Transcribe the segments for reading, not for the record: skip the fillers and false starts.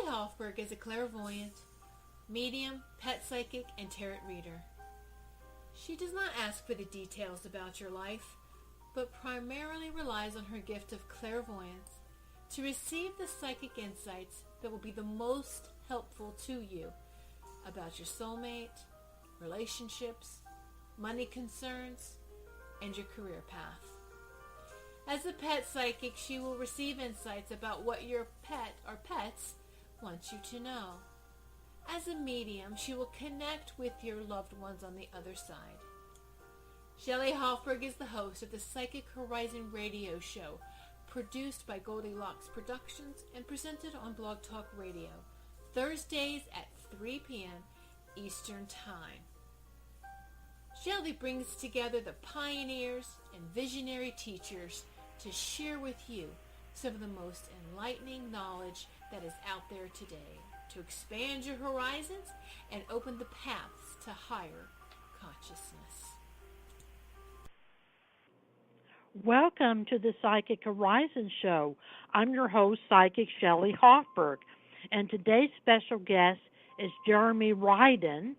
Hofberg is a clairvoyant, medium, pet psychic, and tarot reader. She does not ask for the details about your life, but primarily relies on her gift of clairvoyance to receive the psychic insights that will be the most helpful to you about your soulmate, relationships, money concerns, and your career path. As a pet psychic, she will receive insights about what your pet or pets want you to know. As a medium, she will connect with your loved ones on the other side. Shelley Hofberg is the host of the Psychic Horizon radio show, produced by Goldilocks Productions and presented on Blog Talk Radio, Thursdays at 3 p.m. Eastern Time. Shelley brings together the pioneers and visionary teachers to share with you some of the most enlightening knowledge that is out there today to expand your horizons and open the paths to higher consciousness. Welcome to the Psychic Horizon Show. I'm your host, Psychic Shelley Hofberg, and today's special guest is Jeremy Riden.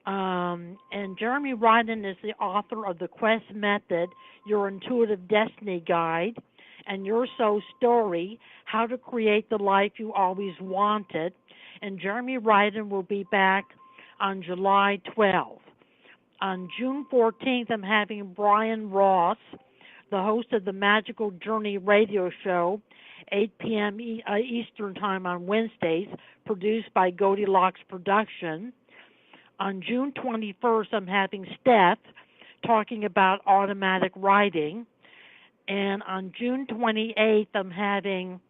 And Jeremy Riden is the author of The Quest Method, Your Intuitive Destiny Guide, and Your Soul Story, How to Create the Life You Always Wanted. And Jeremy Riden will be back on July 12th. On June 14th, I'm having Brian Ross, the host of the Magical Journey radio show, 8 p.m. Eastern Time on Wednesdays, produced by Goldilocks Production. On June 21st, I'm having Steph talking about automatic writing. And on June 28th, I'm having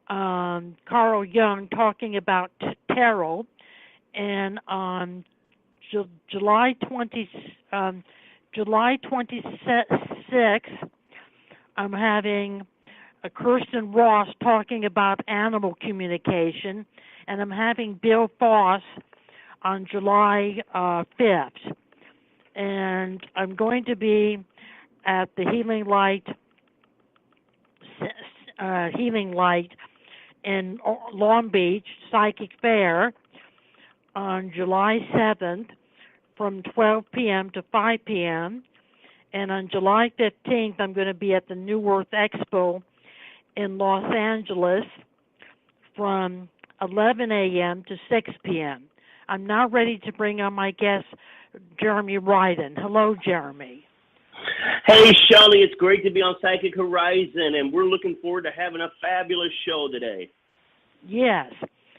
Carl Jung talking about tarot. And on July 26th, I'm having Kirsten Ross talking about animal communication. And I'm having Bill Foss on July 5th. And I'm going to be at the Healing Light in Long Beach Psychic Fair on July 7th from 12 p.m. to 5 p.m. And on July 15th, I'm going to be at the New Earth Expo in Los Angeles from 11 a.m. to 6 p.m. I'm now ready to bring on my guest, Jeremy Riden. Hello, Jeremy. Hey, Shelley, it's great to be on Psychic Horizon, and we're looking forward to having a fabulous show today. Yes.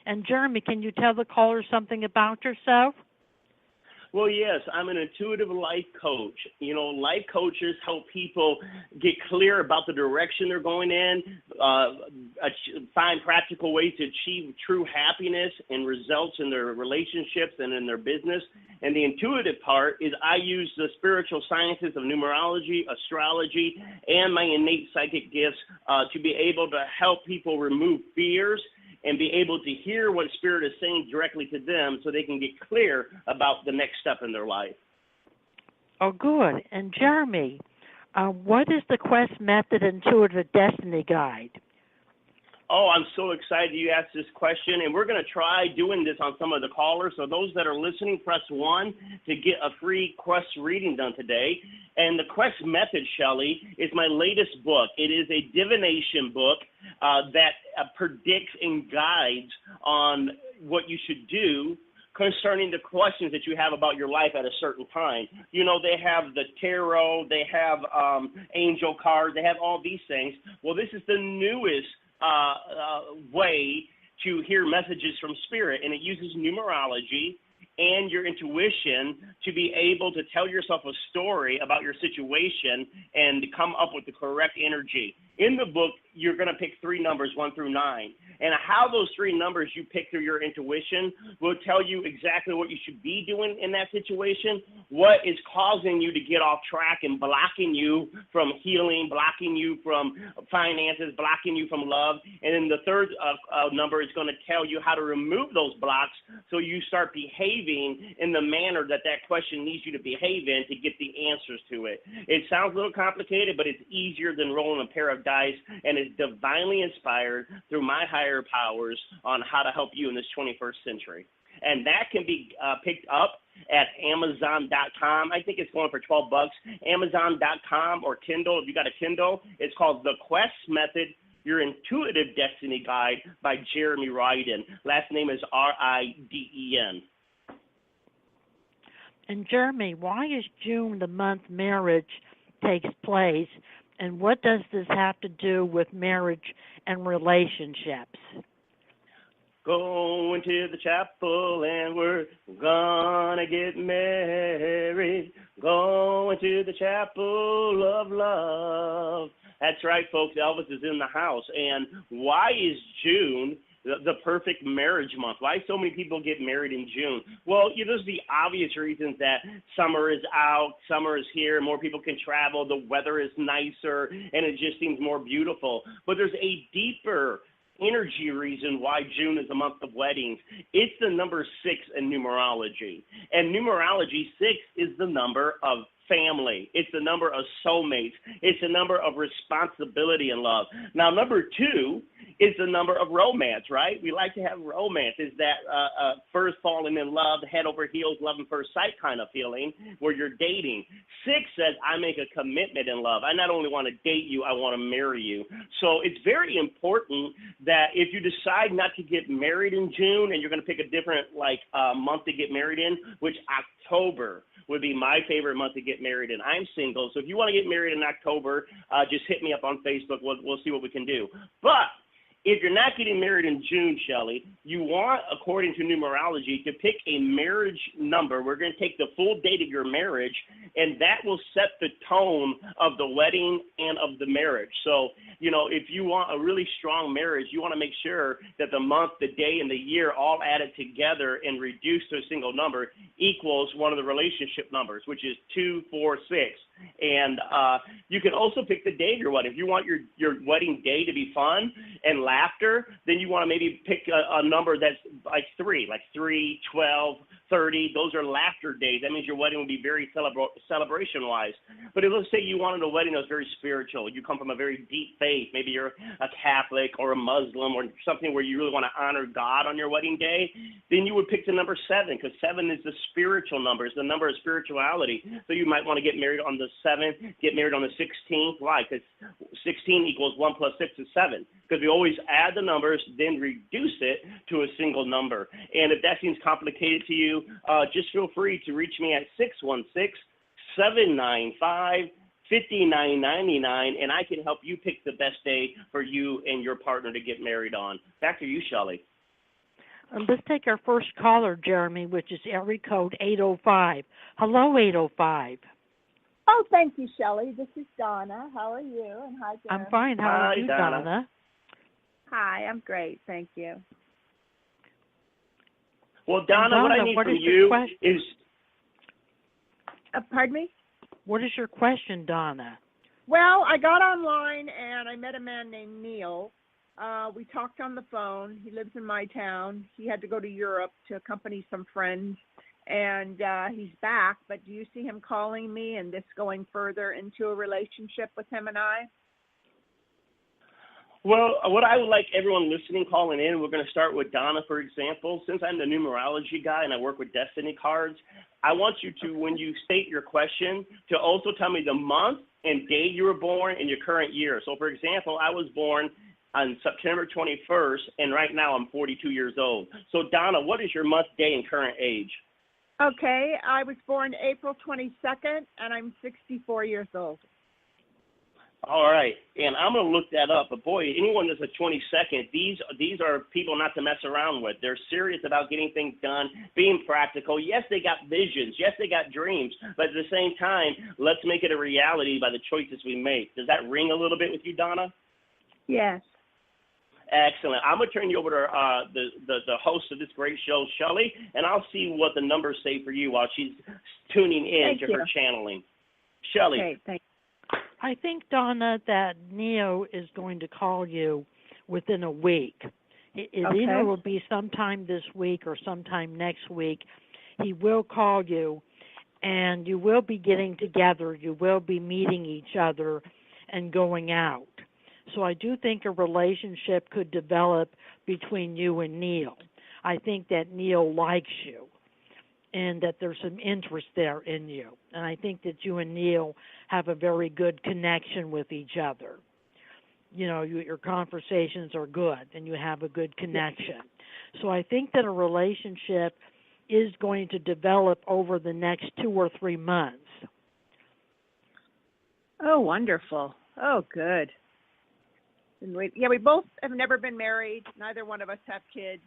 And, Jeremy, can you tell the caller something about yourself? Well, yes, I'm an intuitive life coach. You know, life coaches help people get clear about the direction they're going in, find practical ways to achieve true happiness and results in their relationships and in their business. And the intuitive part is I use the spiritual sciences of numerology, astrology, and my innate psychic gifts to be able to help people remove fears and be able to hear what Spirit is saying directly to them so they can get clear about the next step in their life. Oh, good. And Jeremy, what is the Quest Method Intuitive Destiny Guide? Oh, I'm so excited you asked this question, and we're going to try doing this on some of the callers. So those that are listening, press 1 to get a free Quest reading done today. And the Quest Method, Shelley, is my latest book. It is a divination book that predicts and guides on what you should do concerning the questions that you have about your life at a certain time. You know, they have the tarot, they have angel cards, they have all these things. Well, this is the newest way to hear messages from Spirit, and it uses numerology and your intuition to be able to tell yourself a story about your situation and come up with the correct energy. In the book, you're going to pick 3 numbers, 1 through 9. And how those 3 numbers you pick through your intuition will tell you exactly what you should be doing in that situation, what is causing you to get off track and blocking you from healing, blocking you from finances, blocking you from love. And then the third number is going to tell you how to remove those blocks so you start behaving in the manner that that question needs you to behave in to get the answers to it. It sounds a little complicated, but it's easier than rolling a pair of dice, and it's divinely inspired through my higher higher powers on how to help you in this 21st century. And that can be picked up at Amazon.com. I think it's going for $12. Amazon.com or Kindle. If you got a Kindle, it's called The Quest Method, Your Intuitive Destiny Guide by Jeremy Riden. Last name is Riden. And Jeremy, why is June the month marriage takes place, and what does this have to do with marriage and relationships? Going to the chapel and we're gonna get married. Going to the chapel of love. That's right, folks. Elvis is in the house. And why is June the perfect marriage month? Why so many people get married in June? Well, there's the obvious reasons that summer is out, summer is here, more people can travel, the weather is nicer, and it just seems more beautiful. But there's a deeper energy reason why June is a month of weddings. It's the number 6 in numerology. And numerology, 6 is the number of family. It's the number of soulmates. It's the number of responsibility and love. Now, number 2 is the number of romance, right? We like to have romance. It's that first falling in love, head over heels, love at first sight kind of feeling where you're dating. 6 says, I make a commitment in love. I not only want to date you, I want to marry you. So it's very important that if you decide not to get married in June and you're going to pick a different month to get married in, which October would be my favorite month to get married in. I'm single, so if you want to get married in October, just hit me up on Facebook. We'll see what we can do. But if you're not getting married in June, Shelley, you want, according to numerology, to pick a marriage number. We're going to take the full date of your marriage, and that will set the tone of the wedding and of the marriage. So, if you want a really strong marriage, you want to make sure that the month, the day, and the year all added together and reduced to a single number equals one of the relationship numbers, which is 2, 4, 6. And you can also pick the day of your wedding. If you want your wedding day to be fun and laughter, then you want to maybe pick a number that's like 3, 12, 30. Those are laughter days. That means your wedding will be very celebration-wise. But let's say you wanted a wedding that was very spiritual. You come from a very deep faith. Maybe you're a Catholic or a Muslim or something where you really want to honor God on your wedding day. Then you would pick the number 7, because 7 is the spiritual number. It's the number of spirituality. So you might want to get married on the 7th, get married on the 16th. Why? Because 16 equals 1 plus 6 is 7. Because we always add the numbers, then reduce it to a single number. And if that seems complicated to you, just feel free to reach me at 616-795-5999, and I can help you pick the best day for you and your partner to get married on. Back to you, Shelley. Let's take our first caller, Jeremy, which is area code 805. Hello, 805. Oh, thank you, Shelley. This is Donna. How are you? And hi, Jeremy. I'm fine. How are you, Donna? Hi, I'm great. Thank you. Well, Donna, what I need from you is... pardon me? What is your question, Donna? Well, I got online and I met a man named Neil. We talked on the phone. He lives in my town. He had to go to Europe to accompany some friends, and he's back. But do you see him calling me and this going further into a relationship with him and I? Well, what I would like everyone listening, calling in, we're going to start with Donna, for example. Since I'm the numerology guy and I work with destiny cards, I want you to, when you state your question, to also tell me the month and day you were born and your current year. So, for example, I was born on September 21st, and right now I'm 42 years old. So, Donna, what is your month, day, and current age? Okay, I was born April 22nd, and I'm 64 years old. All right, and I'm going to look that up. But, boy, anyone that's a 22nd, these are people not to mess around with. They're serious about getting things done, being practical. Yes, they got visions. Yes, they got dreams. But at the same time, let's make it a reality by the choices we make. Does that ring a little bit with you, Donna? Yes. Excellent. I'm going to turn you over to the host of this great show, Shelley, and I'll see what the numbers say for you while she's tuning in to her channeling. Shelley. Okay, thanks. I think, Donna, that Neo is going to call you within a week. It either will be sometime this week or sometime next week. He will call you, and you will be getting together. You will be meeting each other and going out. So I do think a relationship could develop between you and Neil. I think that Neil likes you and that there's some interest there in you. And I think that you and Neil have a very good connection with each other. You know, your conversations are good and you have a good connection. So I think that a relationship is going to develop over the next 2 or 3 months. Oh, wonderful. Oh, good. And we both have never been married. Neither one of us have kids.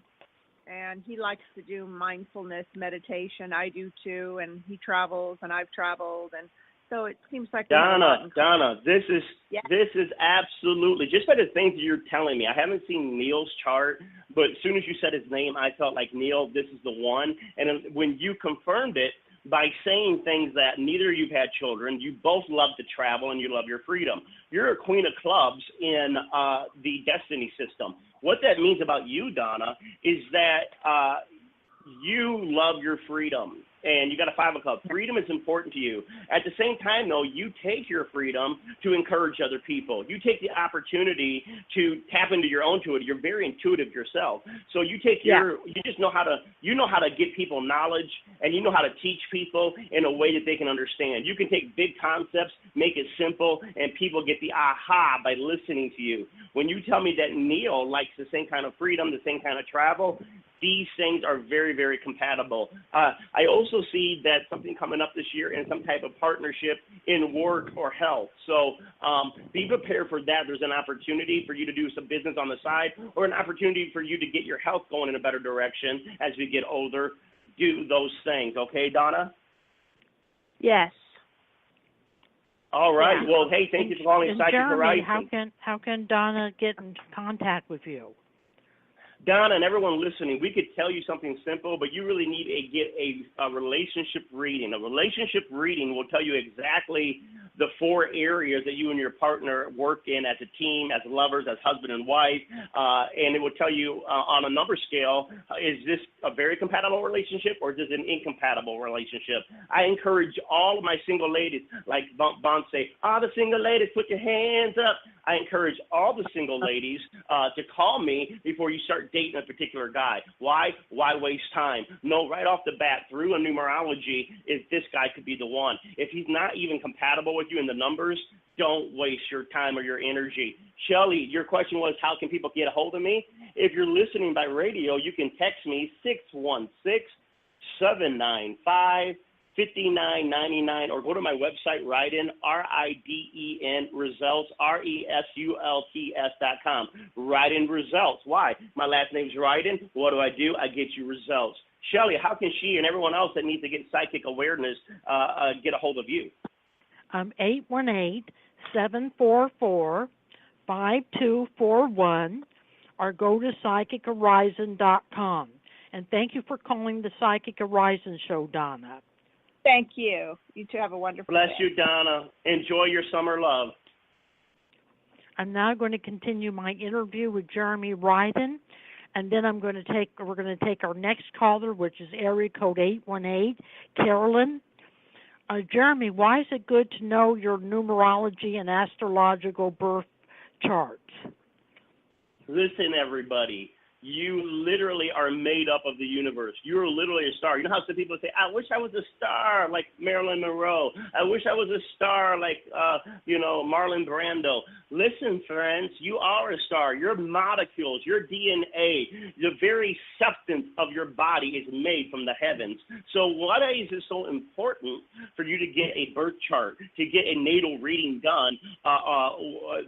And he likes to do mindfulness meditation. I do too. And he travels and I've traveled. And so it seems like Donna, this is absolutely, just by the things you're telling me, I haven't seen Neil's chart, but as soon as you said his name, I felt like, Neil, this is the one. And when you confirmed it by saying things that neither of you've had children, you both love to travel and you love your freedom. You're a queen of clubs in the destiny system. What that means about you, Donna, is that you love your freedom. And you got a 5 of Cups. Freedom is important to you. At the same time, though, you take your freedom to encourage other people. You take the opportunity to tap into your own intuitive. You're very intuitive yourself. So you take you just know how to get people knowledge, and you know how to teach people in a way that they can understand. You can take big concepts, make it simple, and people get the aha by listening to you. When you tell me that Neil likes the same kind of freedom, the same kind of travel, these things are very, very compatible. I also see that something coming up this year in some type of partnership in work or health. So be prepared for that. There's an opportunity for you to do some business on the side, or an opportunity for you to get your health going in a better direction as we get older. Do those things. Okay, Donna? Yes. All right. Yeah. Well, hey, thank you for calling Psychic Jeremy, Horizon. how can Donna get in contact with you? Donna and everyone listening, we could tell you something simple, but you really need to get a relationship reading. A relationship reading will tell you exactly the 4 areas that you and your partner work in as a team, as lovers, as husband and wife, and it will tell you on a number scale, is this a very compatible relationship or is this an incompatible relationship? I encourage all of my single ladies, like Bon say, all the single ladies, put your hands up. I encourage all the single ladies to call me before you start dating a particular guy. Why? Why waste time? No, right off the bat, through a numerology, if this guy could be the one. If he's not even compatible with you in the numbers, don't waste your time or your energy. Shelley, your question was, how can people get a hold of me? If you're listening by radio, you can text me 616-795-5999, or go to my website, Riden, R-I-D-E-N, results, RESULTS.com. Riden results. Why? My last name's Riden. What do? I get you results. Shelley, how can she and everyone else that needs to get psychic awareness get a hold of you? 818-744-5241, or go to psychichorizon.com. And thank you for calling the Psychic Horizon Show, Donna. Thank you. You two have a wonderful Bless day. you, Donna. Enjoy your summer love. I'm now going to continue my interview with Jeremy Riden, and then we're going to take our next caller, which is area code 818, Carolyn. Jeremy, why is it good to know your numerology and astrological birth charts? Listen, everybody. You literally are made up of the universe. You're literally a star. You know how some people say, I wish I was a star like Marilyn Monroe. I wish I was a star like, Marlon Brando. Listen, friends, you are a star. Your molecules, your DNA, the very substance of your body is made from the heavens. So why is it so important for you to get a birth chart, to get a natal reading done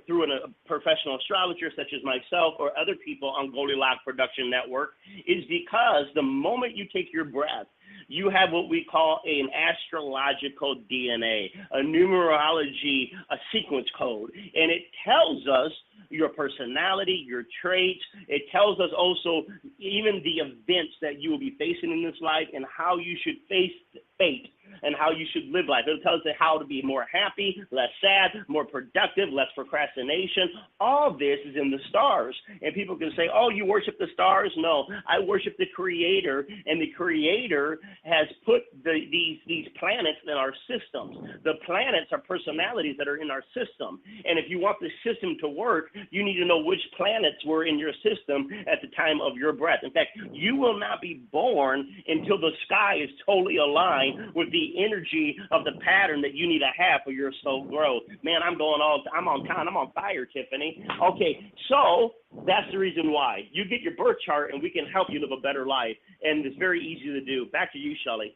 through a professional astrologer such as myself or other people on Goldilocks Production Network, is because the moment you take your breath, you have what we call an astrological DNA, a numerology, a sequence code, and it tells us your personality, your traits. It tells us also even the events that you will be facing in this life and how you should face fate, and how you should live life. It tells you how to be more happy, less sad, more productive, less procrastination. All this is in the stars. And people can say, oh, you worship the stars? No, I worship the Creator, and the Creator has put these planets in our systems. The planets are personalities that are in our system. And if you want the system to work, you need to know which planets were in your system at the time of your breath. In fact, you will not be born until the sky is totally aligned with the energy of the pattern that you need to have for your soul growth. Man, I'm on fire, Tiffany. Okay, so that's the reason why. You get your birth chart, and we can help you live a better life. And it's very easy to do. Back to you, Shelley.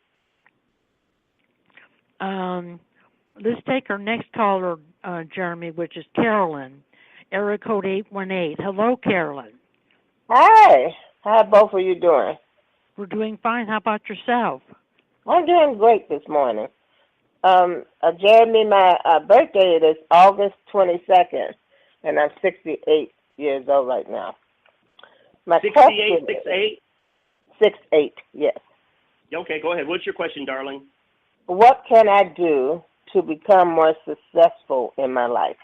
Let's take our next caller, Jeremy, which is Carolyn, area code 818. Hello, Carolyn. Hi. How both of you doing? We're doing fine. How about yourself? I'm doing great this morning. Jeremy, my birthday is August 22nd, and I'm 68 years old right now. My 68, 68? 68, yes. Okay, go ahead. What's your question, darling? What can I do to become more successful in my life?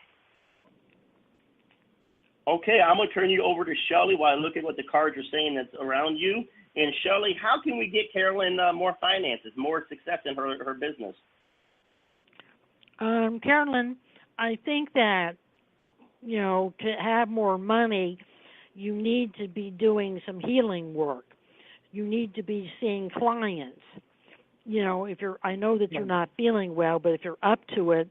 Okay, I'm going to turn you over to Shelley while I look at what the cards are saying that's around you. And Shelley, how can we get Carolyn more finances, more success in her business? Carolyn, I think that, to have more money, you need to be doing some healing work. You need to be seeing clients. I know that you're not feeling well, but if you're up to it,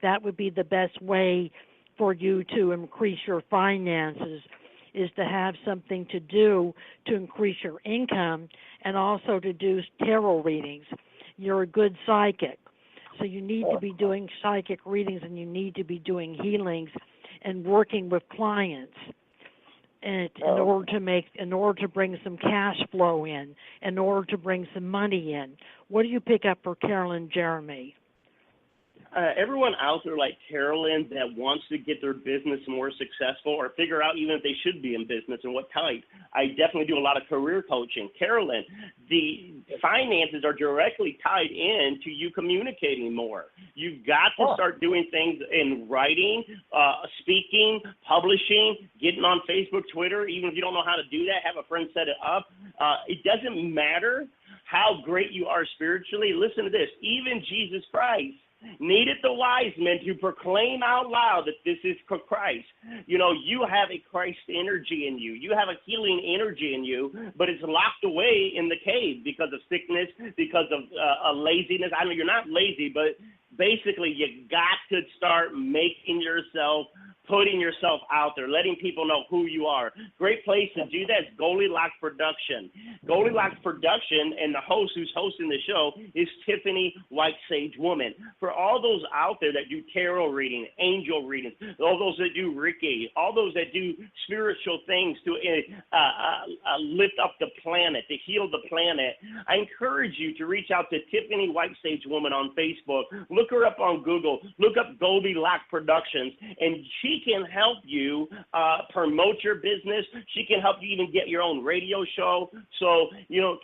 that would be the best way for you to increase your finances, is to have something to do to increase your income and also to do tarot readings. You're a good psychic, so you need to be doing psychic readings, and you need to be doing healings and working with clients. And in order to bring some cash flow in order to bring some money in. What do you pick up for Carolyn, Jeremy? Everyone out there like Carolyn that wants to get their business more successful or figure out even if they should be in business and what type, I definitely do a lot of career coaching. Carolyn, the finances are directly tied in to you communicating more. You've got to start doing things in writing, speaking, publishing, getting on Facebook, Twitter. Even if you don't know how to do that, have a friend set it up. It doesn't matter how great you are spiritually. Listen to this. Even Jesus Christ needed the wise men to proclaim out loud that this is Christ. You have a Christ energy in you. You have a healing energy in you, but it's locked away in the cave because of sickness, because of laziness. I know you're not lazy, but basically you got to start putting yourself out there, letting people know who you are. Great place to do that is Goldilocks Production. Goldilocks Production, and the host who's hosting the show is Tiffany White Sage Woman. For all those out there that do tarot reading, angel readings, all those that do Reiki, all those that do spiritual things to lift up the planet, to heal the planet, I encourage you to reach out to Tiffany White Sage Woman on Facebook. Look her up on Google. Look up Goldilocks Productions, and she can help you promote your business. She can help you even get your own radio show. So,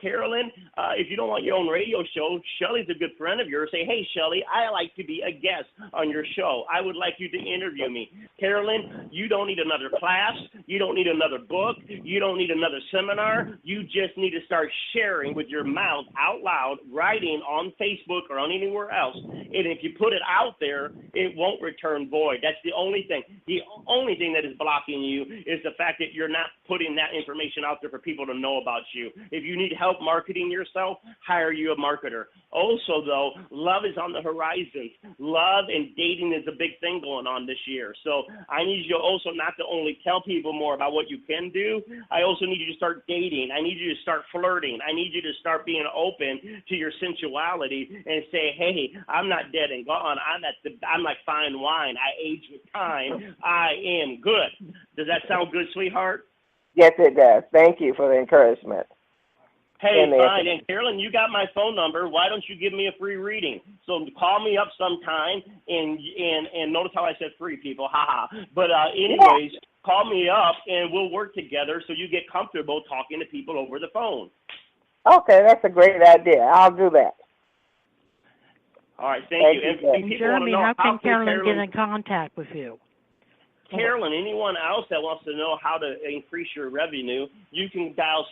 Carolyn, if you don't want your own radio show, Shelley's a good friend of yours. Say, hey, Shelley, I like to be a guest on your show. I would like you to interview me. Carolyn, you don't need another class. You don't need another book. You don't need another seminar. You just need to start sharing with your mouth out loud, writing on Facebook or on anywhere else. And if you put it out there, it won't return void. That's the only thing. The only thing that is blocking you is the fact that you're not putting that information out there for people to know about you. If you need help marketing yourself, hire you a marketer. Also, though, love is on the horizon. Love and dating is a big thing going on this year. So I need you also not to only tell people more about what you can do. I also need you to start dating. I need you to start flirting. I need you to start being open to your sensuality and say, hey, I'm not dead and gone. I'm like fine wine. I age with time. I am good. Does that sound good, sweetheart? Yes, it does. Thank you for the encouragement. Hey, fine. And Carolyn, you got my phone number. Why don't you give me a free reading? So call me up sometime and notice how I said free, people. Ha ha. But anyways, call me up and we'll work together so you get comfortable talking to people over the phone. Okay, that's a great idea. I'll do that. All right, thank you. And people want to Jeremy, know how can Carolyn get in contact with you? Carolyn, anyone else that wants to know how to increase your revenue, you can dial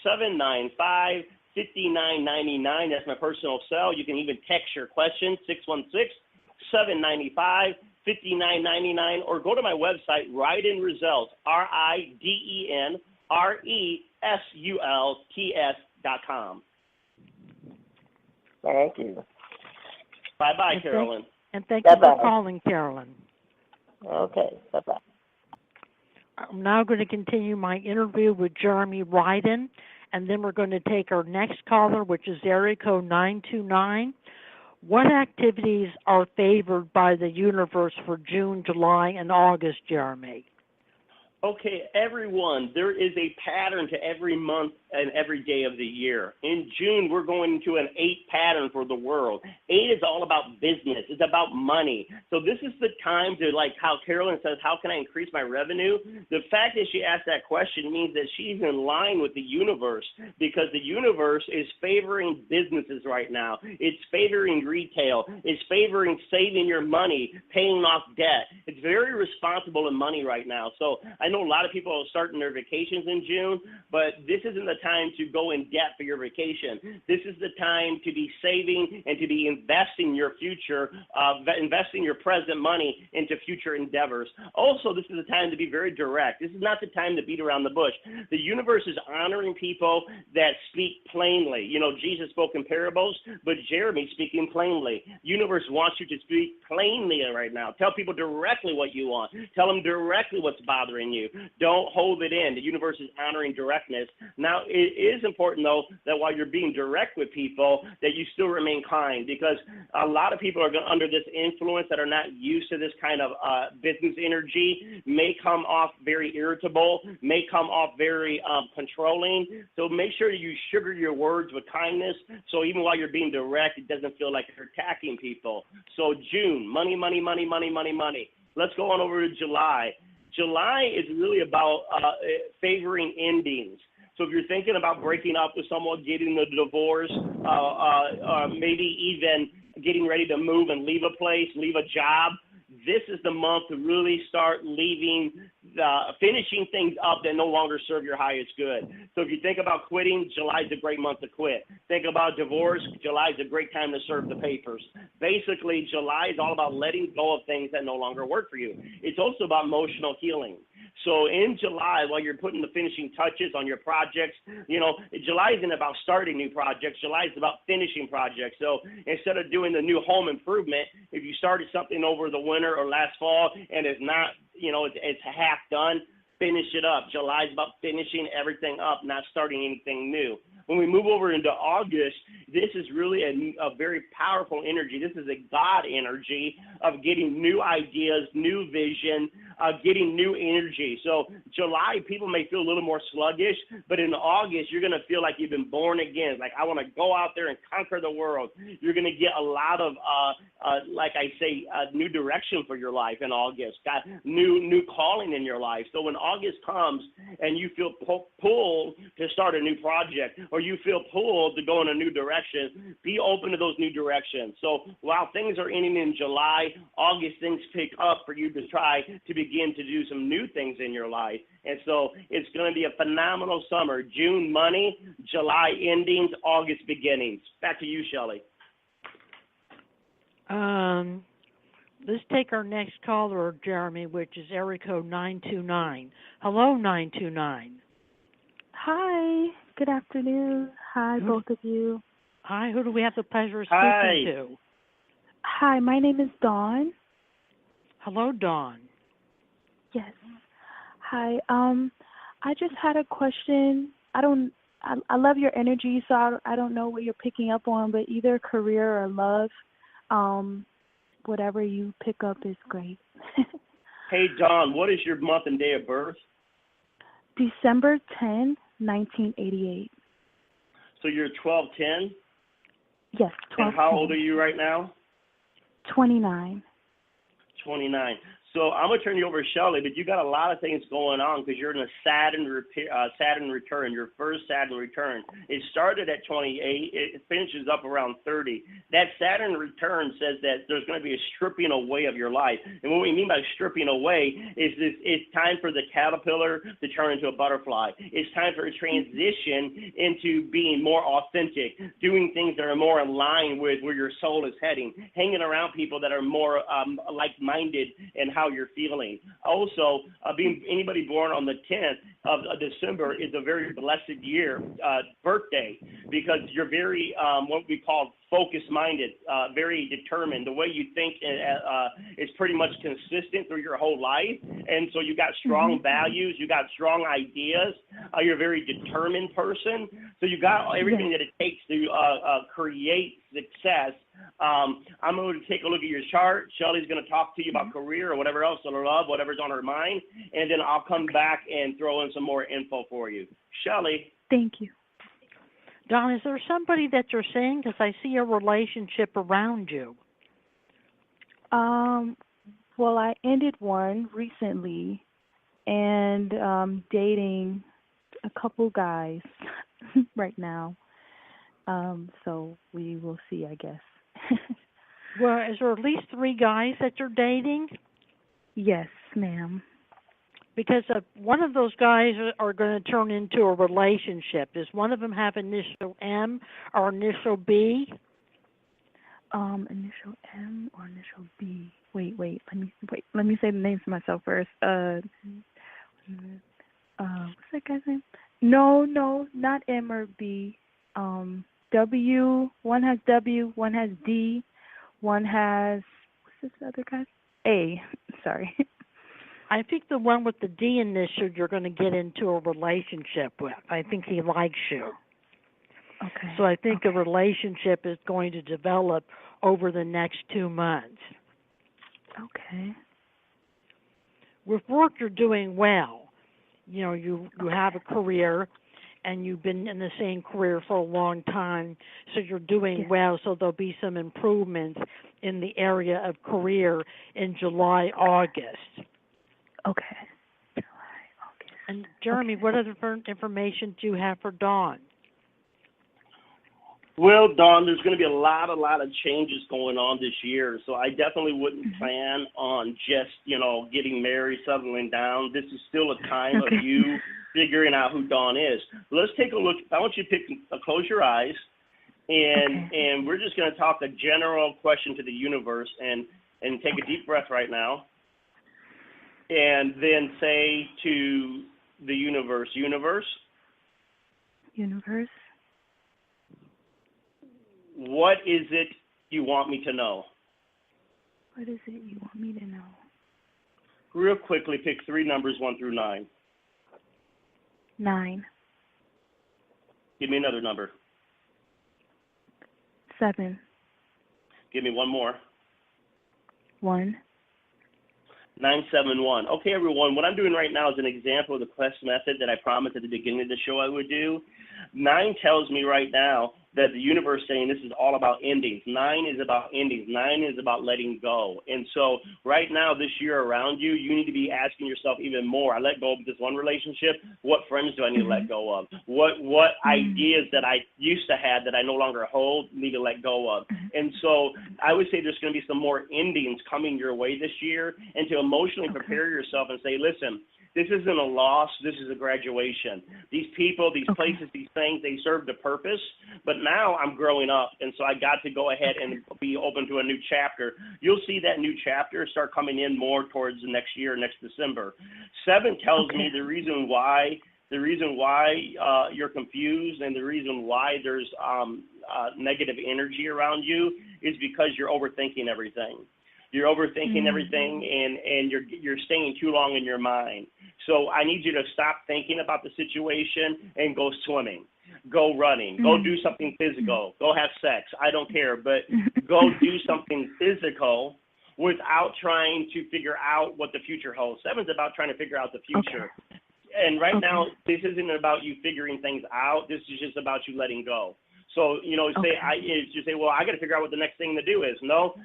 616-795-5999. That's my personal cell. You can even text your question, 616-795-5999, or go to my website, Riden Results, RIDENRESULTS.com. Thank you. Bye-bye, Carolyn. And thank you for calling, Carolyn. Okay, bye-bye. I'm now going to continue my interview with Jeremy Riden, and then we're going to take our next caller, which is area code 929. What activities are favored by the universe for June, July, and August, Jeremy? Okay, everyone, there is a pattern to every month and every day of the year. In June, we're going into an 8 pattern for the world. 8 is all about business. It's about money. So this is the time to, like how Carolyn says, how can I increase my revenue? The fact that she asked that question means that she's in line with the universe, because the universe is favoring businesses right now. It's favoring retail. It's favoring saving your money, paying off debt. It's very responsible in money right now. So I know a lot of people are starting their vacations in June, but this isn't the time to go in debt for your vacation. This is the time to be saving and to be investing your future, investing your present money into future endeavors. Also, this is the time to be very direct. This is not the time to beat around the bush. The universe is honoring people that speak plainly. You know, Jesus spoke in parables, but Jeremy's speaking plainly. Universe wants you to speak plainly right now. Tell people directly what you want. Tell them directly what's bothering you. Don't hold it in. The universe is honoring directness. Now, it is important, though, that while you're being direct with people, that you still remain kind, because a lot of people are under this influence that are not used to this kind of business energy, may come off very irritable, may come off very controlling. So make sure you sugar your words with kindness, so even while you're being direct, it doesn't feel like you're attacking people. So June, money, money, money, money, money, money. Let's go on over to July. July is really about favoring endings. So if you're thinking about breaking up with someone, getting a divorce, maybe even getting ready to move and leave a place, leave a job, this is the month to really start finishing things up that no longer serve your highest good. So if you think about quitting, July is a great month to quit. Think about divorce, July is a great time to serve the papers. Basically, July is all about letting go of things that no longer work for you. It's also about emotional healing. So in July, while you're putting the finishing touches on your projects, you know, July isn't about starting new projects. July is about finishing projects. So instead of doing the new home improvement, if you started something over the winter or last fall and it's not, you know, it's half done, finish it up. July is about finishing everything up, not starting anything new. When we move over into August, this is really a very powerful energy. This is a God energy of getting new ideas, new vision, getting new energy. So July, people may feel a little more sluggish, but in August, you're going to feel like you've been born again. Like, I want to go out there and conquer the world. You're going to get a lot of, like I say, new direction for your life in August. Got new calling in your life. So when August comes and you feel pulled to start a new project, or you feel pulled to go in a new direction, be open to those new directions. So while things are ending in July, August, things pick up for you to try to begin to do some new things in your life. And so it's going to be a phenomenal summer. June, money, July endings, August beginnings. Back to you, Shelley. Let's take our next caller, Jeremy, which is area code 929. Hello, 929. Hi. Good afternoon. Hi, both of you. Hi, who do we have the pleasure of speaking to? Hi, my name is Dawn. Hello, Dawn. Yes. Hi. I just had a question. I love your energy, so I don't know what you're picking up on, but either career or love, whatever you pick up is great. Hey, Dawn, what is your month and day of birth? December 10, 1988. So you're 12/10? Yes, 12. And how old are you right now? 29. 29. So I'm going to turn you over to Shelley, but you got a lot of things going on because you're in a Saturn return, your first Saturn return. It started at 28. It finishes up around 30. That Saturn return says that there's going to be a stripping away of your life. And what we mean by stripping away is it's time for the caterpillar to turn into a butterfly. It's time for a transition into being more authentic, doing things that are more in line with where your soul is heading, hanging around people that are more like-minded and how you're feeling. Also, being anybody born on the 10th of December is a very blessed year, birthday, because you're very, what we call focus-minded, very determined. The way you think is pretty much consistent through your whole life. And so you got strong values, you got strong ideas, you're a very determined person. So you got everything that it takes to create success. I'm going to take a look at your chart. Shelley's going to talk to you about career or whatever else, or love, whatever's on her mind. And then I'll come back and throw in some more info for you. Shelley. Thank you. Don, is there somebody that you're seeing? Because I see a relationship around you. Well, I ended one recently and dating a couple guys right now. So we will see, I guess. Well, is there at least 3 guys that you're dating? Yes, ma'am. Because one of those guys are going to turn into a relationship. Does one of them have initial M or initial B? Initial M or initial B? Wait. Let me say the names to myself first. What's that guy's name? No, not M or B. W. One has W. One has D. One has, what's this other guy? A. Sorry. I think the one with the D initial you're going to get into a relationship with. I think he likes you. Okay. So I think a relationship is going to develop over the next 2 months. Okay. With work, you're doing well. You know, you have a career, and you've been in the same career for a long time, so you're doing well. So there'll be some improvements in the area of career in July, August. Okay. July, August. And Jeremy, what other information do you have for Dawn? Well, Dawn, there's going to be a lot of changes going on this year, so I definitely wouldn't plan on just, getting married, settling down. This is still a time of you figuring out who Dawn is. Let's take a look. I want you to close your eyes, and we're just going to talk a general question to the universe, and take a deep breath right now, and then say to the universe, universe, what is it you want me to know? What is it you want me to know? Real quickly, pick 3 numbers, 1 through 9. 9. Give me another number. 7. Give me one more. 1. 971. Okay, everyone, what I'm doing right now is an example of the quest method that I promised at the beginning of the show I would do. 9 tells me right now that the universe is saying this is all about endings. 9 is about endings. 9 is about letting go. And so right now, this year around you, you need to be asking yourself even more. I let go of this one relationship. What friends do I need to let go of? What ideas that I used to have that I no longer hold need to let go of? And so I would say there's going to be some more endings coming your way this year, and to emotionally prepare yourself and say, listen, this isn't a loss. This is a graduation. These people, these places, these things, they served a purpose. But now I'm growing up, and so I got to go ahead and be open to a new chapter. You'll see that new chapter start coming in more towards the next year, next December. 7 tells me the reason why you're confused and the reason why there's negative energy around you is because you're overthinking everything. You're overthinking everything, and you're staying too long in your mind. So I need you to stop thinking about the situation and go swimming, go running, go do something physical, go have sex. I don't care, but go do something physical without trying to figure out what the future holds. 7's about trying to figure out the future. And right now, this isn't about you figuring things out. This is just about you letting go. So, Okay. you say, well, I got to figure out what the next thing to do is. No,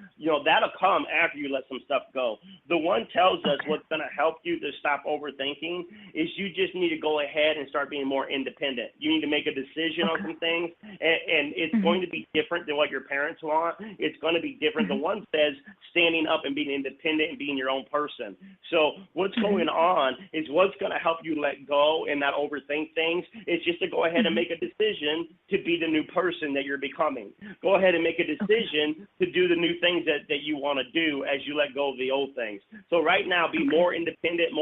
that'll come after you let some stuff go. The one tells us what's going to help you to stop overthinking is you just need to go ahead and start being more independent. You need to make a decision on some things, and it's going to be different than what your parents want. It's going to be different. The one says standing up and being independent and being your own person. So what's going on is what's going to help you let go and not overthink things is just to go ahead and make a decision to be the new person that you're becoming. Go ahead and make a decision to do the new things that you want to do as you let go of the old things. So right now, be more independent.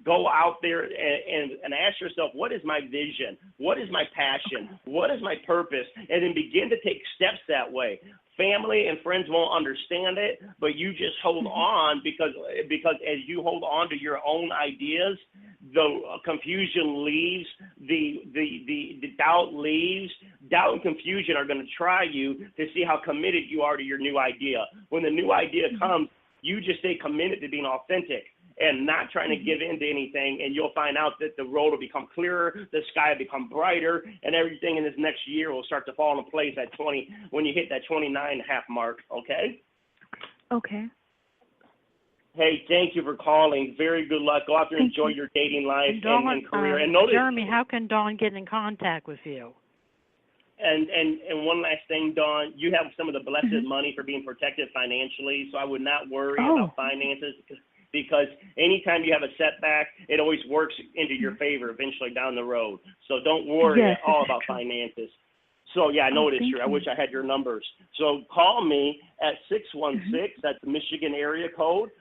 Go out there and ask yourself, what is my vision? What is my passion? What is my purpose? And then begin to take steps that way. Family and friends won't understand it, but you just hold on because as you hold on to your own ideas, the confusion leaves, the doubt leaves. Doubt and confusion are going to try you to see how committed you are to your new idea. When the new idea comes, you just stay committed to being authentic and not trying to give in to anything, and you'll find out that the road will become clearer, the sky will become brighter, and everything in this next year will start to fall into place at 20 when you hit that 29.5 mark, okay? Okay. Hey, thank you for calling. Very good luck. Go out there and enjoy your dating life and career. And notice, Jeremy, how can Dawn get in contact with you? And one last thing, Dawn, you have some of the blessed money for being protected financially, so I would not worry about finances because anytime you have a setback, it always works into your favor eventually down the road. So don't worry at all about finances. So, yeah, I know it is true. I wish I had your numbers. So call me at 616, that's the Michigan area code,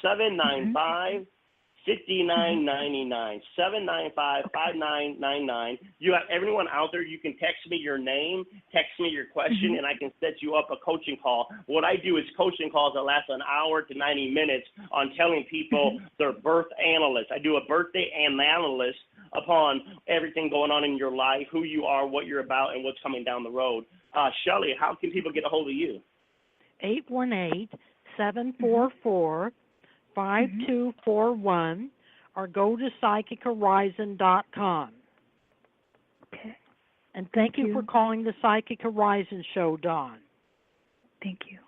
795-5999, 795-5999. You have everyone out there, you can text me your name, text me your question, and I can set you up a coaching call. What I do is coaching calls that last an hour to 90 minutes on telling people their birth analyst. I do a birthday analyst upon everything going on in your life, who you are, what you're about, and what's coming down the road. Shelley, how can people get a hold of you? 818-744-5241 or go to psychichorizon.com. Okay. And thank you for calling the Psychic Horizon Show, Dawn. Thank you.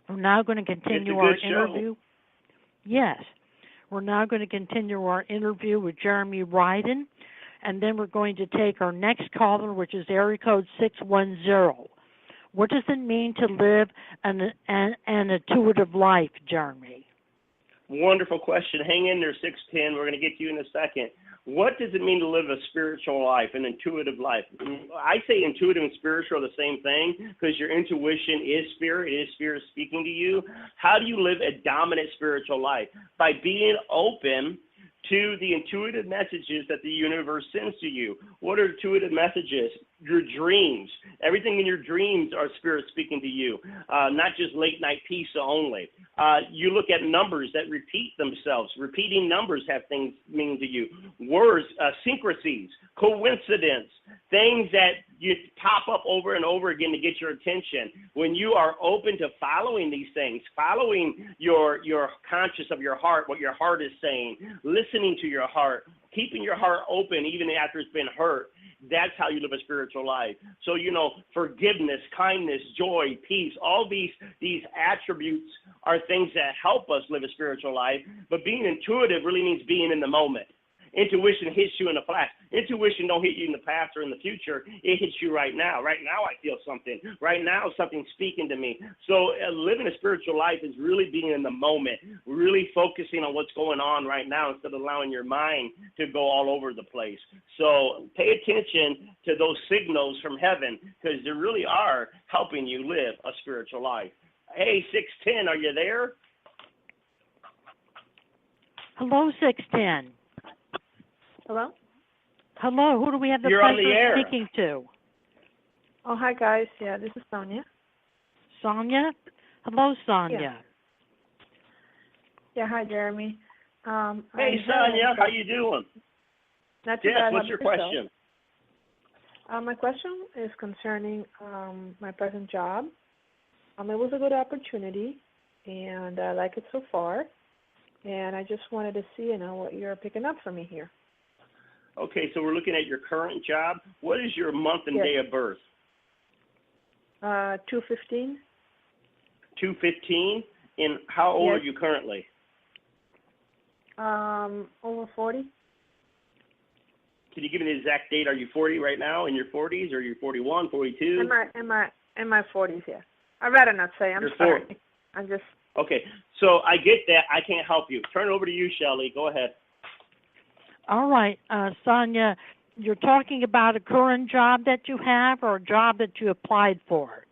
We're now going to continue our interview. Yes. We're now going to continue our interview with Jeremy Riden, and then we're going to take our next caller, which is area code 610. What does it mean to live an intuitive life, Jeremy? Wonderful question. Hang in there, 610. We're going to get you in a second. What does it mean to live a spiritual life, an intuitive life? I say intuitive and spiritual are the same thing because your intuition is spirit. It is spirit speaking to you. How do you live a dominant spiritual life? By being open to the intuitive messages that the universe sends to you. What are intuitive messages? Your dreams. Everything in your dreams are spirit speaking to you, not just late night pizza only. You look at numbers that repeat themselves. Repeating numbers have things mean to you. Words, syncrasies, coincidence, things that you pop up over and over again to get your attention. When you are open to following these things, following your conscious of your heart, what your heart is saying, listening to your heart, keeping your heart open even after it's been hurt, that's how you live a spiritual life. So, forgiveness, kindness, joy, peace, all these attributes are things that help us live a spiritual life. But being intuitive really means being in the moment. Intuition hits you in the flash. Intuition don't hit you in the past or in the future. It hits you right now. Right now I feel something. Right now something's speaking to me. So living a spiritual life is really being in the moment, really focusing on what's going on right now instead of allowing your mind to go all over the place. So pay attention to those signals from heaven because they really are helping you live a spiritual life. Hey, 610, are you there? Hello, 610. Hello? Hello, who do we have the You're on the pleasure air. of speaking to? Oh, hi, guys. Yeah, this is Sonia. Sonia? Hello, Sonia. Yeah, hi, Jeremy. Hey, Sonia, how you doing? Not too Yes, bad. what's your question? My question is concerning my present job. It was a good opportunity, and I like it so far. And I just wanted to see, what you're picking up for me here. Okay, so we're looking at your current job. What is your month and Yes. day of birth? 215. 215. And how old Yes. are you currently? Over 40. Can you give me the exact date? Are you 40 right now, in your 40s, or are you 41, 42? In my 40s, yeah. I'd rather not say. I'm You're sorry. 40. I'm just. Okay, so I get that. I can't help you. Turn it over to you, Shelley. Go ahead. All right, Sonia, you're talking about a current job that you have or a job that you applied for?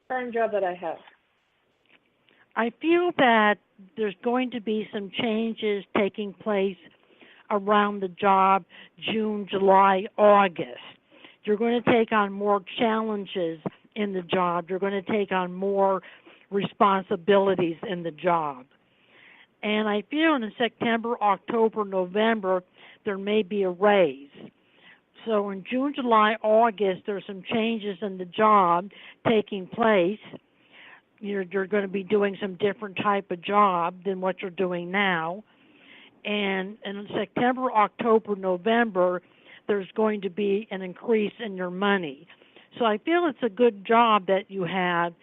Current job that I have. I feel that there's going to be some changes taking place around the job June, July, August. You're going to take on more challenges in the job. You're going to take on more responsibilities in the job. And I feel in September, October, November, there may be a raise. So in June, July, August, there's some changes in the job taking place. You're going to be doing some different type of job than what you're doing now. And in September, October, November, there's going to be an increase in your money. So I feel it's a good job that you have,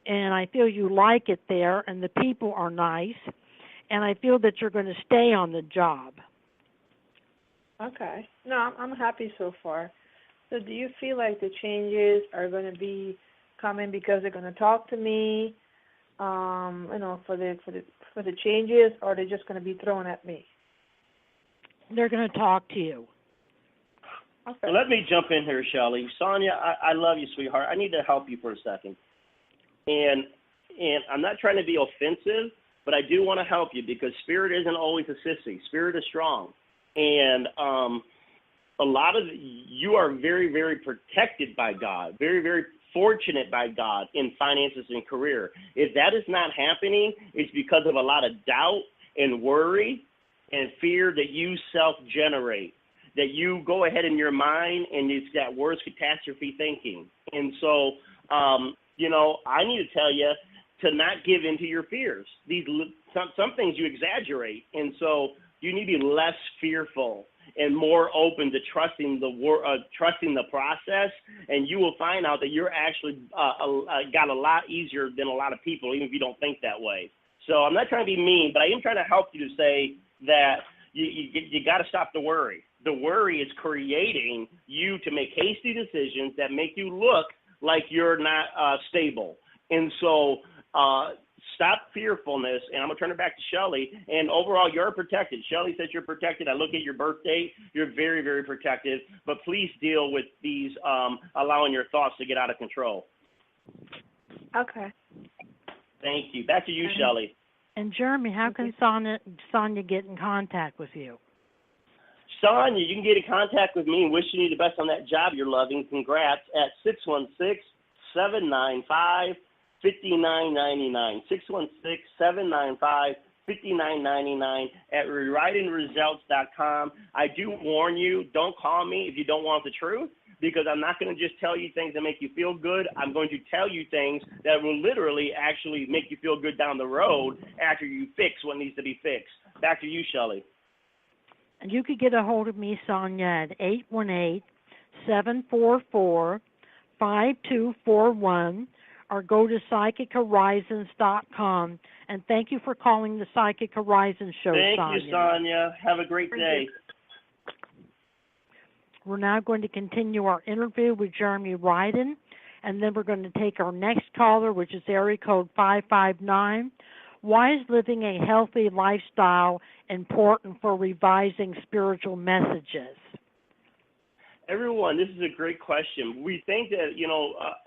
and I feel you like it there, and the people are nice, and I feel that you're going to stay on the job. Okay. No, I'm happy so far. So do you feel like the changes are going to be coming because they're going to talk to me, for the changes, or they're just going to be thrown at me? They're going to talk to you. Okay. Let me jump in here, Shelley. Sonia, I love you, sweetheart. I need to help you for a second. And I'm not trying to be offensive, but I do want to help you because Spirit isn't always a sissy. Spirit is strong. And a lot of you are very, very protected by God, very, very fortunate by God in finances and career. If that is not happening, it's because of a lot of doubt and worry and fear that you self-generate, that you go ahead in your mind and it's that worst catastrophe thinking. And so, I need to tell you to not give in to your fears. Some things you exaggerate. And so you need to be less fearful and more open to trusting the process, and you will find out that you're actually got a lot easier than a lot of people, even if you don't think that way. So I'm not trying to be mean, but I am trying to help you to say that you got to stop the worry. The worry is creating you to make hasty decisions that make you look like you're not stable. And so stop fearfulness, and I'm going to turn it back to Shelley. And overall, you're protected. Shelley says you're protected. I look at your birth date. You're very, very protected. But please deal with these allowing your thoughts to get out of control. Okay. Thank you. Back to you, Shelley. And Jeremy, how can Sonia get in contact with you? Sonia, you can get in contact with me and wishing you the best on that job you're loving. Congrats at 616-795-5999. 616-795-5999 at ridenresults.com. I do warn you, don't call me if you don't want the truth, because I'm not going to just tell you things that make you feel good. I'm going to tell you things that will literally actually make you feel good down the road after you fix what needs to be fixed. Back to you, Shelley. And you could get a hold of me, Sonia, at 818-744-5241, or go to psychichorizons.com. And thank you for calling the Psychic Horizons Show, Sonia. Thank you, Sonia. Have a great day. We're now going to continue our interview with Jeremy Riden, and then we're going to take our next caller, which is area code 559. Why is living a healthy lifestyle important for revising spiritual messages? Everyone, this is a great question. We think that,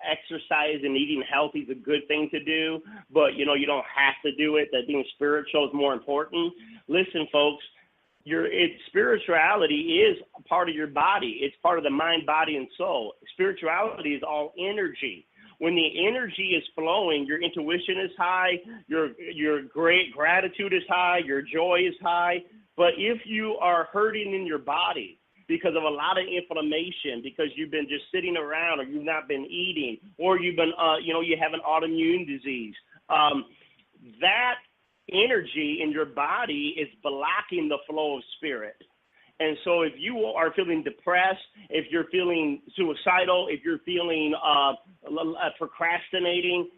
exercise and eating healthy is a good thing to do, but, you don't have to do it, that being spiritual is more important. Listen, folks, spirituality is a part of your body. It's part of the mind, body, and soul. Spirituality is all energy. When the energy is flowing, your intuition is high, your great gratitude is high, your joy is high. But if you are hurting in your body because of a lot of inflammation, because you've been just sitting around, or you've not been eating, or you've been, you have an autoimmune disease, that energy in your body is blocking the flow of spirit. And so if you are feeling depressed, if you're feeling suicidal, if you're feeling procrastinating,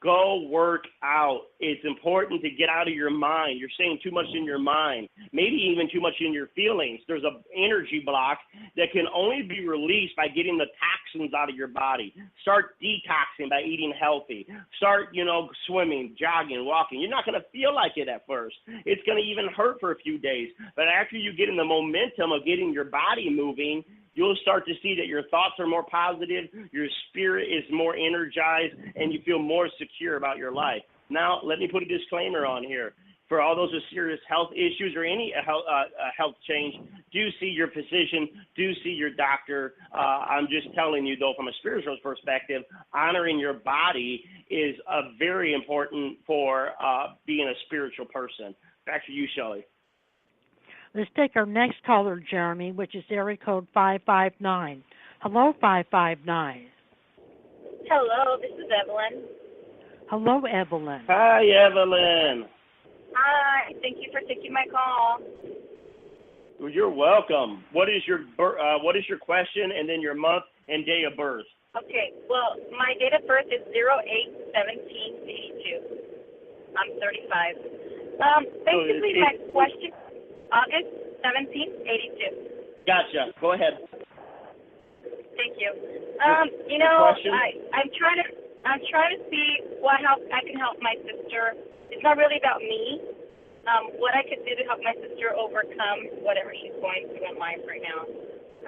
go work out. It's important to get out of your mind. You're saying too much in your mind, maybe even too much in your feelings. There's an energy block that can only be released by getting the toxins out of your body. Start detoxing by eating healthy. Start, swimming, jogging, walking. You're not going to feel like it at first. It's going to even hurt for a few days. But after you get in the momentum of getting your body moving, you'll start to see that your thoughts are more positive, your spirit is more energized, and you feel more secure about your life. Now, let me put a disclaimer on here. For all those with serious health issues or any health change, do see your physician, do see your doctor. I'm just telling you, though, from a spiritual perspective, honoring your body is very important for being a spiritual person. Back to you, Shelley. Let's take our next caller, Jeremy, which is area code 559. Hello, 559. Hello, this is Evelyn. Hello, Evelyn. Hi, Evelyn. Hi, thank you for taking my call. Well, you're welcome. What is your question, and then your month and day of birth? Okay, well, my date of birth is 08/17/82. I'm 35. Basically, my question, August 17th, 82. Gotcha. Go ahead. Thank you. Question? I'm trying to see what help I can help my sister. It's not really about me. What I could do to help my sister overcome whatever she's going through in life right now.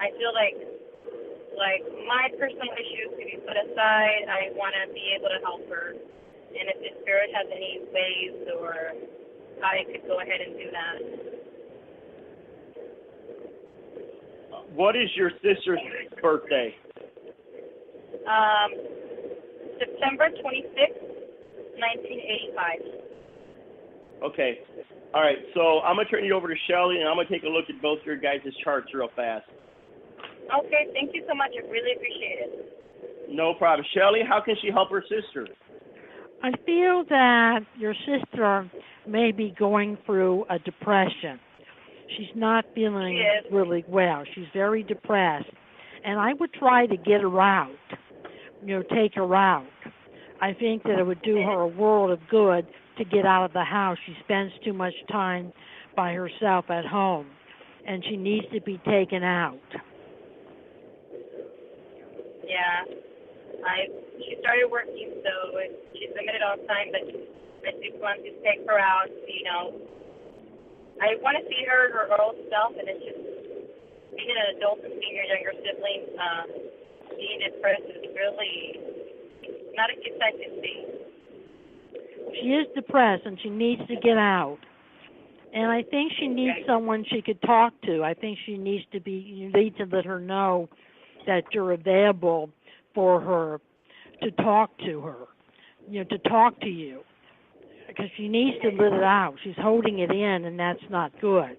I feel like my personal issues could be put aside. I want to be able to help her. And if the spirit has any ways or how I could go ahead and do that. What is your sister's birthday? September 26th, 1985. Okay. All right. So I'm going to turn you over to Shelley, and I'm going to take a look at both your guys' charts real fast. Okay. Thank you so much. I really appreciate it. No problem. Shelley, how can she help her sister? I feel that your sister may be going through a depression. She's not feeling really well. She's very depressed. And I would try to get her out, take her out. I think that it would do her a world of good to get out of the house. She spends too much time by herself at home, and she needs to be taken out. Yeah. She started working, so she's limited on time, but I just want to take her out, I want to see her old self, and it's just being an adult and seeing your younger siblings being depressed is really not a good sight to see. She is depressed, and she needs to get out. And I think she needs someone she could talk to. I think you need to let her know that you're available for her to talk to her, to talk to you. Because she needs to let it out. She's holding it in, and that's not good.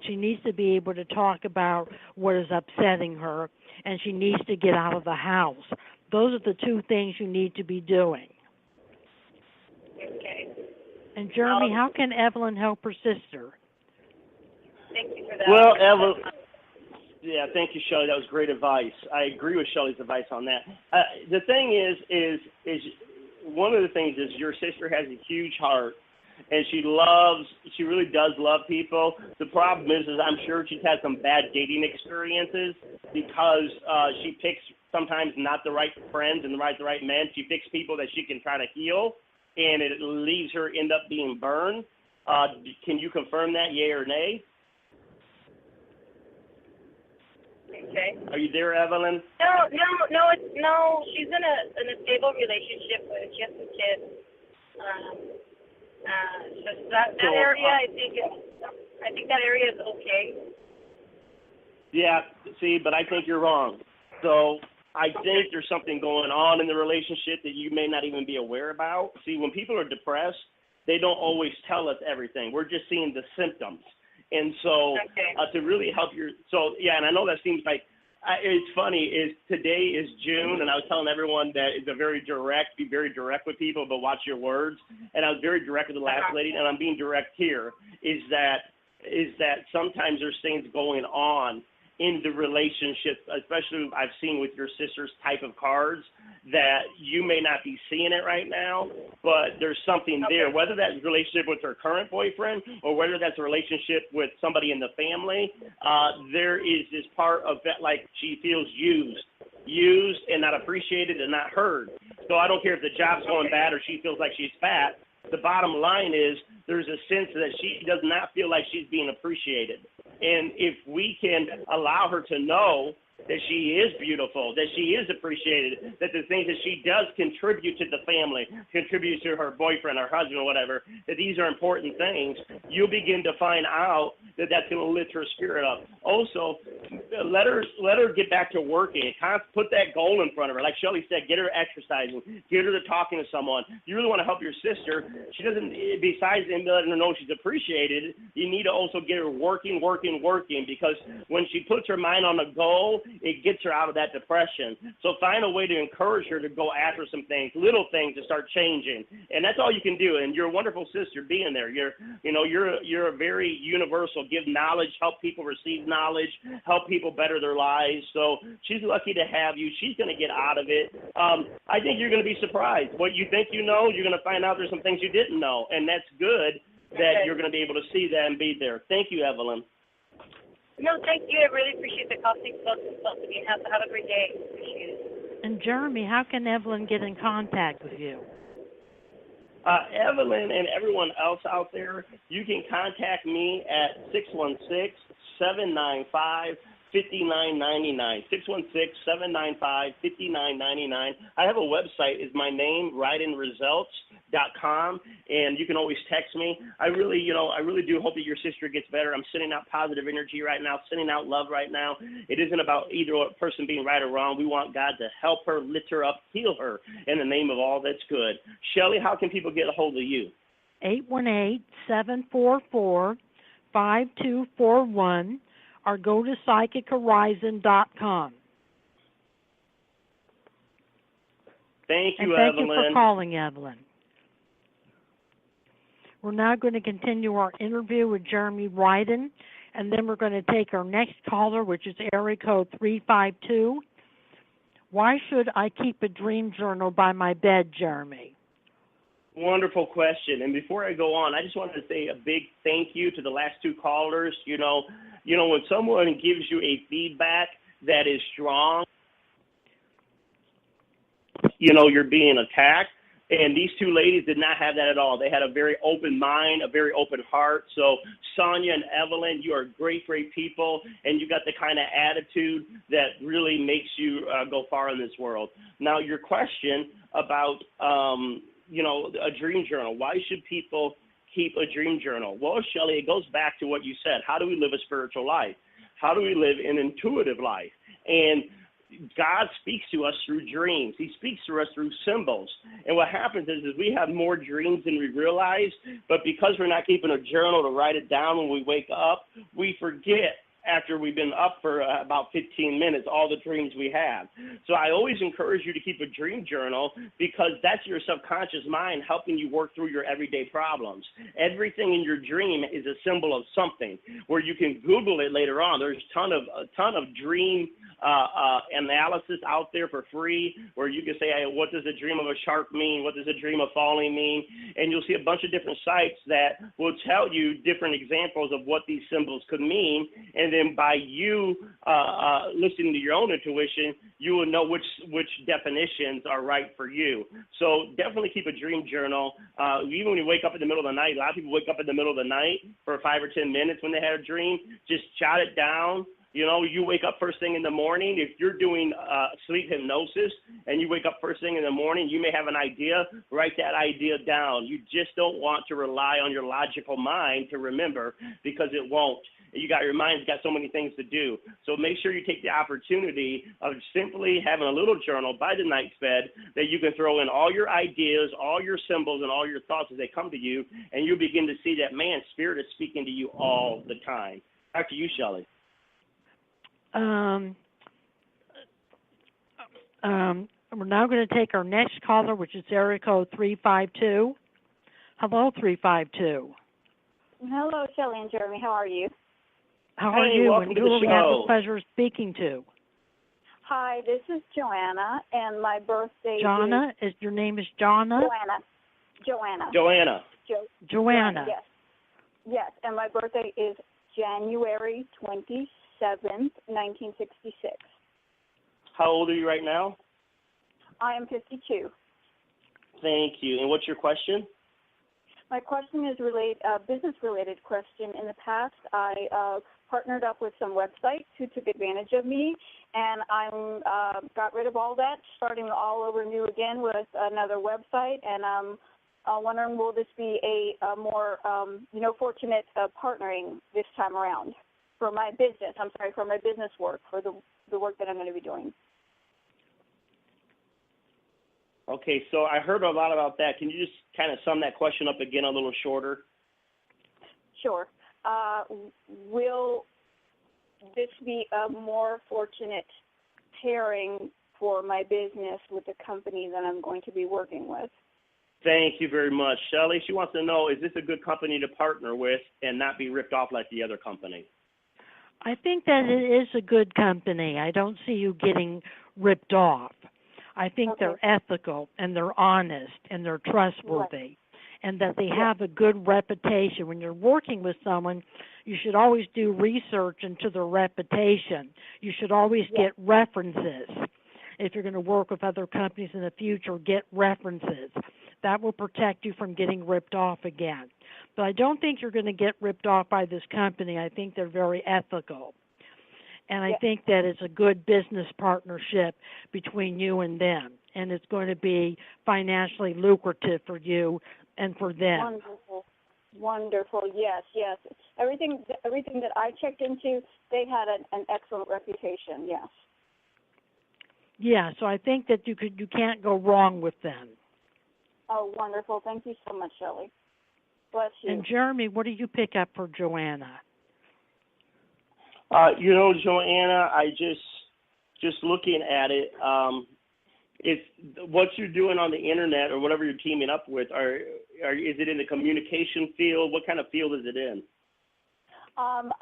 She needs to be able to talk about what is upsetting her, and she needs to get out of the house. Those are the two things you need to be doing. Okay. And Jeremy, how can Evelyn help her sister? Thank you for that. Well, Evelyn, thank you, Shelley. That was great advice. I agree with Shelley's advice on that. The thing is one of the things is your sister has a huge heart, and she really does love people. The problem is I'm sure she's had some bad dating experiences because she picks sometimes not the right friends and the right men. She picks people that she can try to heal, and it leaves her end up being burned. Can you confirm that, yay or nay? Okay. Are you there, Evelyn? No. She's in a stable relationship with just some kids. So that area, I think that area is okay. Yeah. See, but I think you're wrong. So I think there's something going on in the relationship that you may not even be aware about. See, when people are depressed, they don't always tell us everything. We're just seeing the symptoms. And so to really help and I know that seems like, it's funny, today is June, and I was telling everyone that it's be very direct with people, but watch your words. And I was very direct with the last lady, and I'm being direct here, is that is that sometimes there's things going on in the relationship, especially I've seen with your sister's type of cards, that you may not be seeing it right now, but there's something there, whether that's a relationship with her current boyfriend or whether that's a relationship with somebody in the family. There is this part of that, like she feels used and not appreciated and not heard. So I don't care if the job's going bad or she feels like she's fat. The bottom line is there's a sense that she does not feel like she's being appreciated. And if we can allow her to know that she is beautiful, that she is appreciated, that the things that she does contribute to the family, contribute to her boyfriend or husband or whatever, that these are important things, you'll begin to find out that that's going to lift her spirit up. Also, let her get back to working. Put that goal in front of her. Like Shelley said, get her exercising, get her to talking to someone. You really want to help your sister. She doesn't, besides letting her know she's appreciated, you need to also get her working, because when she puts her mind on a goal, it gets her out of that depression. So find a way to encourage her to go after some things, little things to start changing. And that's all you can do. And you're a wonderful sister being there. You're a very universal. Give knowledge, help people receive knowledge, help people better their lives. So she's lucky to have you. She's going to get out of it. I think you're going to be surprised. What you think you know, you're going to find out there's some things you didn't know. And that's good that you're going to be able to see that and be there. Thank you, Evelyn. No, thank you. I really appreciate the call. Thanks both of you. Have a great day. Appreciate it. And Jeremy, how can Evelyn get in contact with you? Evelyn and everyone else out there, you can contact me at 616-795-5999. 616-795-5999. I have a website. Is my name, RidenResults.com, and you can always text me. I really do hope that your sister gets better. I'm sending out positive energy right now, sending out love right now. It isn't about either a person being right or wrong. We want God to help her, lift her up, heal her in the name of all that's good. Shelley, how can people get a hold of you? 818-744-5241. or go to psychichorizon.com. Thank you, and thank Evelyn. you for calling, Evelyn. We're now going to continue our interview with Jeremy Riden, and then we're going to take our next caller, which is area code 352. Why should I keep a dream journal by my bed, Jeremy? Wonderful question. And before I go on, I just wanted to say a big thank you to the last two callers. You know, when someone gives you a feedback that is strong, you're being attacked. And these two ladies did not have that at all. They had a very open mind, a very open heart. So Sonia and Evelyn, you are great, great people, and you got the kind of attitude that really makes you go far in this world. Now, your question about, a dream journal. Why should people keep a dream journal? Well, Shelley, it goes back to what you said. How do we live a spiritual life? How do we live an intuitive life? And God speaks to us through dreams. He speaks to us through symbols. And what happens is we have more dreams than we realize, but because we're not keeping a journal to write it down when we wake up, we forget after we've been up for about 15 minutes, all the dreams we have. So I always encourage you to keep a dream journal because that's your subconscious mind helping you work through your everyday problems. Everything in your dream is a symbol of something where you can Google it later on. There's a ton of dream analysis out there for free where you can say, hey, what does a dream of a shark mean? What does a dream of falling mean? And you'll see a bunch of different sites that will tell you different examples of what these symbols could mean. And then by you listening to your own intuition, you will know which definitions are right for you. So definitely keep a dream journal. Even when you wake up in the middle of the night, a lot of people wake up in the middle of the night for 5 or 10 minutes when they had a dream. Just jot it down. You wake up first thing in the morning. If you're doing sleep hypnosis and you wake up first thing in the morning, you may have an idea. Write that idea down. You just don't want to rely on your logical mind to remember because it won't. Your mind's got so many things to do. So make sure you take the opportunity of simply having a little journal by the night's bed that you can throw in all your ideas, all your symbols, and all your thoughts as they come to you, and you'll begin to see that, man, Spirit is speaking to you all the time. Back to you, Shelley. We're now going to take our next caller, which is area code 352. Hello, 352. Hello, Shelley and Jeremy. How are you? How are Hey, you? welcome And to who the are we have the show. pleasure of speaking to? Hi, this is Joanna, and my birthday Jonna? Your name is Jonna? Joanna. Joanna. Yes. Yes, and my birthday is January 27th, 1966. How old are you right now? I am 52. Thank you. And what's your question? My question is business-related question. In the past, I partnered up with some websites who took advantage of me, and I got rid of all that, starting all over new again with another website. And I'm wondering, will this be a more, fortunate partnering this time around for my business? I'm sorry, for my business work, for the work that I'm going to be doing. Okay, so I heard a lot about that. Can you just kind of sum that question up again a little shorter? Sure. Will this be a more fortunate pairing for my business with the company that I'm going to be working with? Thank you very much. Shelley, she wants to know, is this a good company to partner with and not be ripped off like the other company? I think that it is a good company. I don't see you getting ripped off. I think they're ethical and they're honest and they're trustworthy and that they have a good reputation. When you're working with someone, you should always do research into their reputation. You should always get references. If you're going to work with other companies in the future, get references. That will protect you from getting ripped off again. But I don't think you're going to get ripped off by this company. I think they're very ethical. And I think that it's a good business partnership between you and them. And it's going to be financially lucrative for you and for them. Wonderful. Yes. Everything that I checked into, they had an excellent reputation. Yes. Yeah, so I think that you can't go wrong with them. Oh, wonderful. Thank you so much, Shelley. Bless you. And Jeremy, what do you pick up for Joanna? Joanna, I just looking at it, it's what you're doing on the internet or whatever you're teaming up with. Is it in the communication field? What kind of field is it in? I'm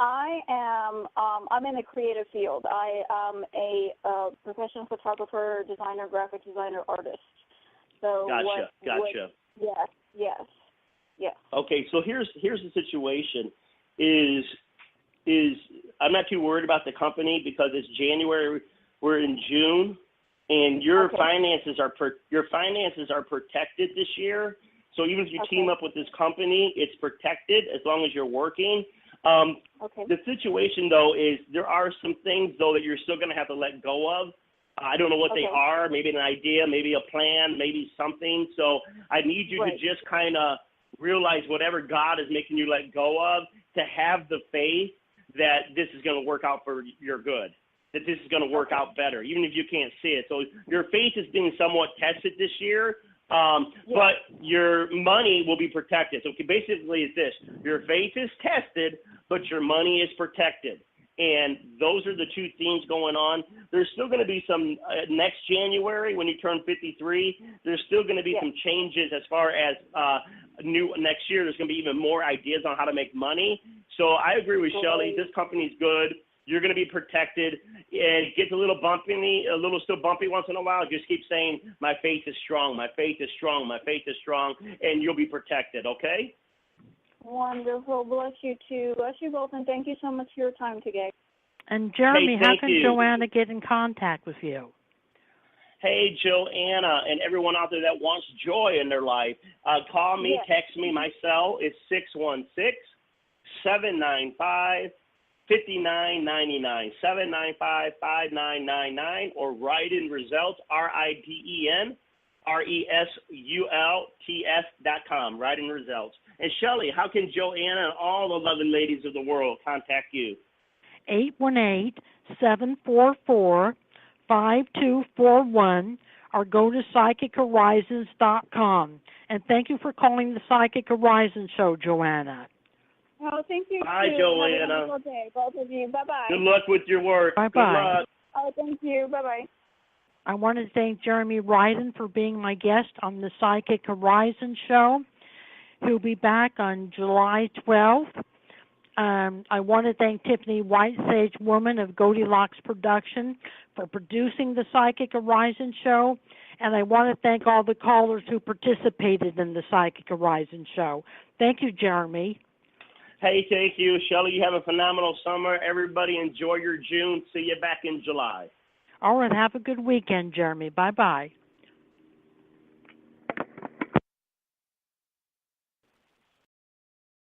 in the creative field. I am a professional photographer, designer, graphic designer, artist. So Gotcha. Yes. Okay, so here's the situation. Is I'm not too worried about the company because it's January. We're in June, and your finances are protected this year. So even if you team up with this company, it's protected as long as you're working. The situation though is there are some things though that you're still going to have to let go of. I don't know what they are. Maybe an idea, maybe a plan, maybe something. So I need you to just kind of realize whatever God is making you let go of, to have the faith that this is going to work out for your good, that this is going to work out better, even if you can't see it. So your faith is being somewhat tested this year, but your money will be protected. So basically it's this: your faith is tested, but your money is protected. And those are the two themes going on. There's still going to be some next January when you turn 53. There's still going to be some changes as far as next year. There's going to be even more ideas on how to make money. So I agree with Shelley. This company's good. You're going to be protected. It gets a little still bumpy once in a while. Just keep saying, my faith is strong, my faith is strong, my faith is strong, and you'll be protected, okay? Wonderful. Bless you too. Bless you both, and thank you so much for your time today. And Jeremy, how can Joanna get in contact with you? Hey, Joanna, and everyone out there that wants joy in their life, call me, text me. My cell is 616-795-5999, 795-5999, or Riden Results, RIDEN, RESULTS.com, Riden Results. And Shelley, how can Joanna and all the loving ladies of the world contact you? 818-744-5241, or go to psychichorizons.com. And thank you for calling the Psychic Horizons Show, Joanna. Oh, thank you. Bye, Joanna. Have a wonderful day, both of you. Bye-bye. Good luck with your work. Bye-bye. Good luck. Oh, thank you. Bye-bye. I want to thank Jeremy Riden for being my guest on the Psychic Horizons Show. He'll be back on July 12th. I want to thank Tiffany White Sage Woman of Goldilocks Production for producing the Psychic Horizon Show. And I want to thank all the callers who participated in the Psychic Horizon Show. Thank you, Jeremy. Hey, thank you. Shelley, you have a phenomenal summer. Everybody enjoy your June. See you back in July. All right, have a good weekend, Jeremy. Bye-bye.